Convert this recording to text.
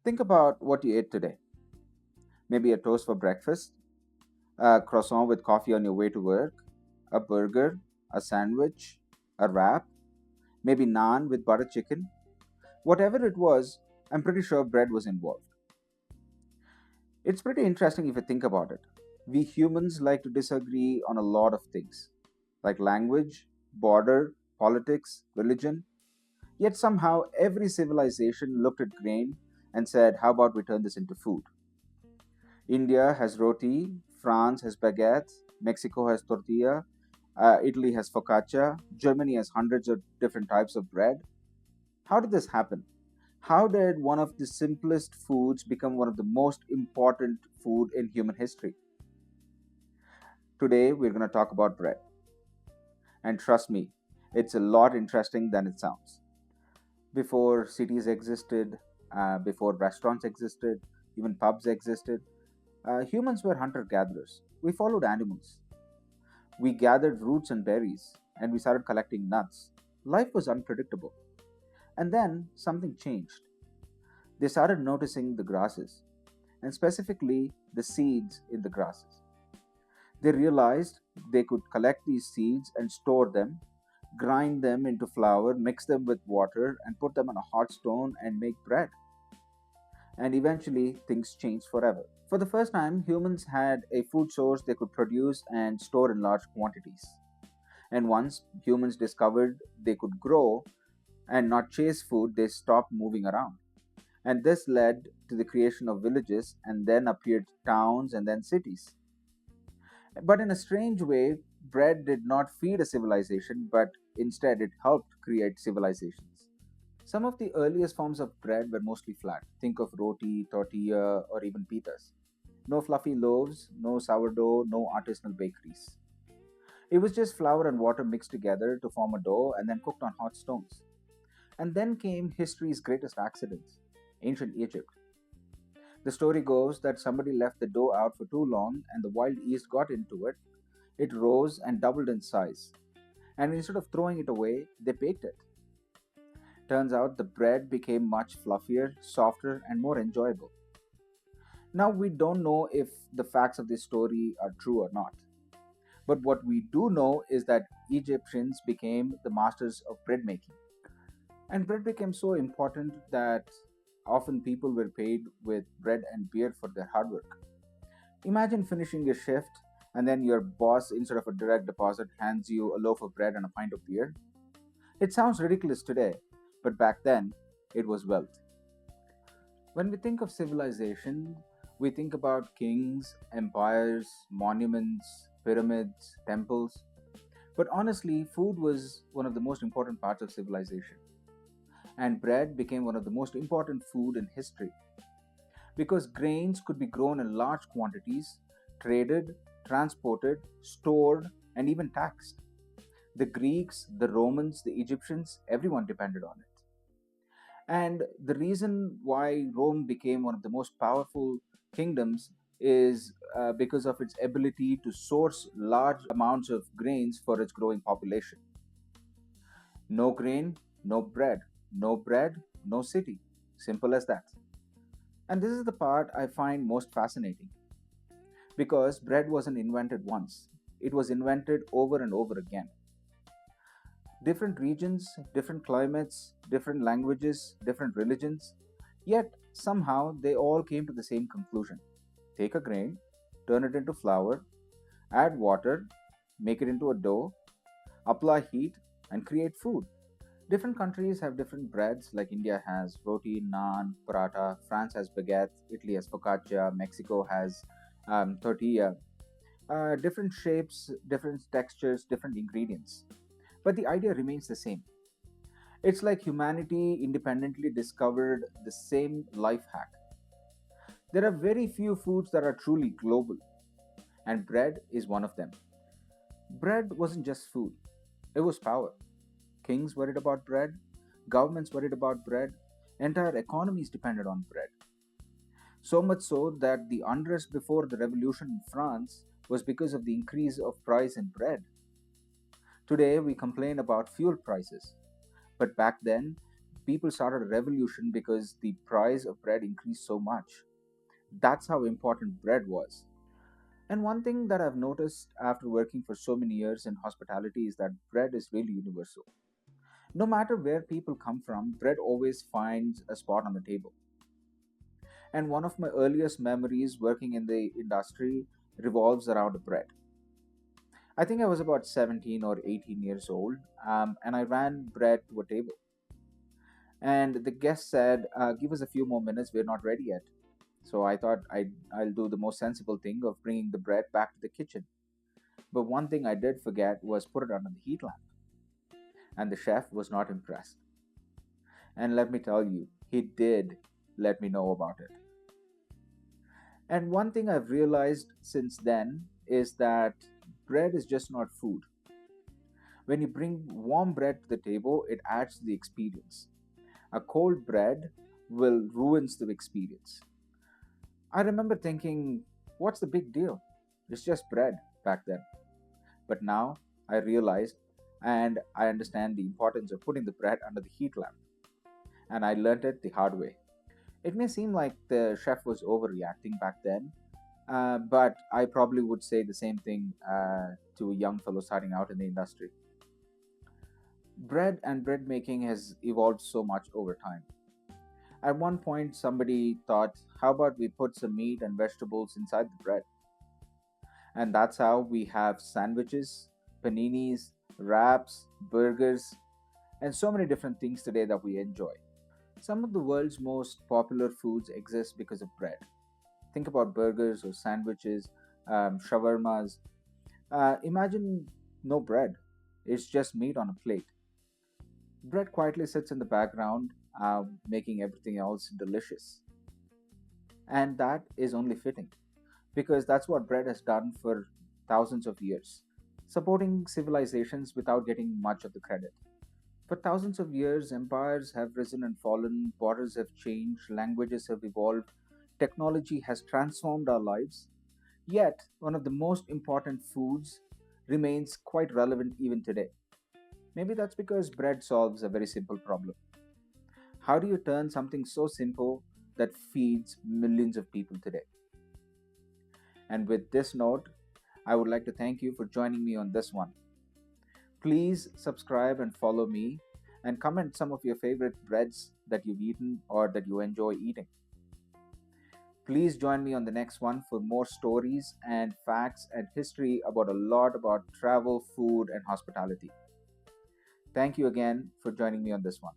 Think about what you ate today. Maybe a toast for breakfast, a croissant with coffee on your way to work, a burger, a sandwich, a wrap, maybe naan with butter chicken. Whatever it was, I'm pretty sure bread was involved. It's pretty interesting if you think about it. We humans like to disagree on a lot of things, like language, border, politics, religion. Yet somehow every civilization looked at grain and said, how about we turn this into food? India has roti, France has baguette, Mexico has tortilla, Italy has focaccia, Germany has hundreds of different types of bread. How did this happen? How did one of the simplest foods become one of the most important food in human history? Today we're going to talk about bread. And trust me, it's a lot interesting than it sounds. Before cities existed, before restaurants existed, even pubs existed, humans were hunter gatherers. We followed animals. We gathered roots and berries, and we started collecting nuts. Life was unpredictable. And then something changed. They started noticing the grasses, and specifically the seeds in the grasses. They realized they could collect these seeds and store them, grind them into flour, mix them with water, and put them on a hot stone and make bread. And eventually, things changed forever. For the first time, humans had a food source they could produce and store in large quantities. And once humans discovered they could grow and not chase food, they stopped moving around. And this led to the creation of villages, and then appeared towns and then cities. But in a strange way, bread did not feed a civilization, but instead it helped create civilizations. Some of the earliest forms of bread were mostly flat. Think of roti, tortilla, or even pitas. No fluffy loaves, no sourdough, no artisanal bakeries. It was just flour and water mixed together to form a dough and then cooked on hot stones. And then came history's greatest accidents, ancient Egypt. The story goes that somebody left the dough out for too long and the wild yeast got into it. It rose and doubled in size. And instead of throwing it away, they baked it. Turns out the bread became much fluffier, softer, and more enjoyable. Now, we don't know if the facts of this story are true or not. But what we do know is that Egyptians became the masters of bread making. And bread became so important that often people were paid with bread and beer for their hard work. Imagine finishing your shift and then your boss, instead of a direct deposit, hands you a loaf of bread and a pint of beer. It sounds ridiculous today, but back then, it was wealth. When we think of civilization, we think about kings, empires, monuments, pyramids, temples. But honestly, food was one of the most important parts of civilization. And bread became one of the most important food in history because grains could be grown in large quantities, traded, transported, stored, and even taxed. The Greeks, the Romans, the Egyptians, everyone depended on it. And the reason why Rome became one of the most powerful kingdoms is because of its ability to source large amounts of grains for its growing population. No grain, no bread. No bread, no city. Simple as that. And this is the part I find most fascinating because bread wasn't invented once, it was invented over and over again. Different regions, different climates, different languages, different religions, yet somehow they all came to the same conclusion: take a grain, turn it into flour, add water, make it into a dough, apply heat, and create food. Different countries have different breads, like India has roti, naan, paratha, France has baguette, Italy has focaccia, Mexico has tortilla. Different shapes, different textures, different ingredients. But the idea remains the same. It's like humanity independently discovered the same life hack. There are very few foods that are truly global, and bread is one of them. Bread wasn't just food, it was power. Kings worried about bread, governments worried about bread, entire economies depended on bread. So much so that the unrest before the revolution in France was because of the increase of price in bread. Today we complain about fuel prices, but back then People started a revolution because the price of bread increased so much. That's how important bread was. And one thing that I've noticed after working for so many years in hospitality is that bread is really universal. No matter where people come from, bread always finds a spot on the table. And one of my earliest memories working in the industry revolves around bread. I think I was about 17 or 18 years old, and I ran bread to a table. And the guest said, "Give us a few more minutes, we're not ready yet." So I thought I'll do the most sensible thing of bringing the bread back to the kitchen. But one thing I did forget was put it under the heat lamp, and the chef was not impressed. And let me tell you, he did let me know about it. And one thing I've realized since then is that bread is just not food. When you bring warm bread to the table, it adds to the experience. A cold bread will ruins the experience. I remember thinking, what's the big deal? It's just bread back then. But now I realized and I understand the importance of putting the bread under the heat lamp. And I learned it the hard way. It may seem like the chef was overreacting back then, but I probably would say the same thing to a young fellow starting out in the industry. Bread and bread making has evolved so much over time. At one point, somebody thought, how about we put some meat and vegetables inside the bread? And that's how we have sandwiches, paninis, wraps, burgers, and so many different things today that we enjoy. Some of the world's most popular foods exist because of bread. Think about burgers or sandwiches, shawarmas. Imagine no bread, it's just meat on a plate. Bread quietly sits in the background, making everything else delicious. And that is only fitting because that's what bread has done for thousands of years, supporting civilizations without getting much of the credit. For thousands of years, empires have risen and fallen, borders have changed, languages have evolved, technology has transformed our lives. Yet, one of the most important foods remains quite relevant even today. Maybe that's because bread solves a very simple problem. How do you turn something so simple that feeds millions of people today? And with this note, I would like to thank you for joining me on this one. Please subscribe and follow me and comment some of your favorite breads that you've eaten or that you enjoy eating. Please join me on the next one for more stories and facts and history about a lot about travel, food, and hospitality. Thank you again for joining me on this one.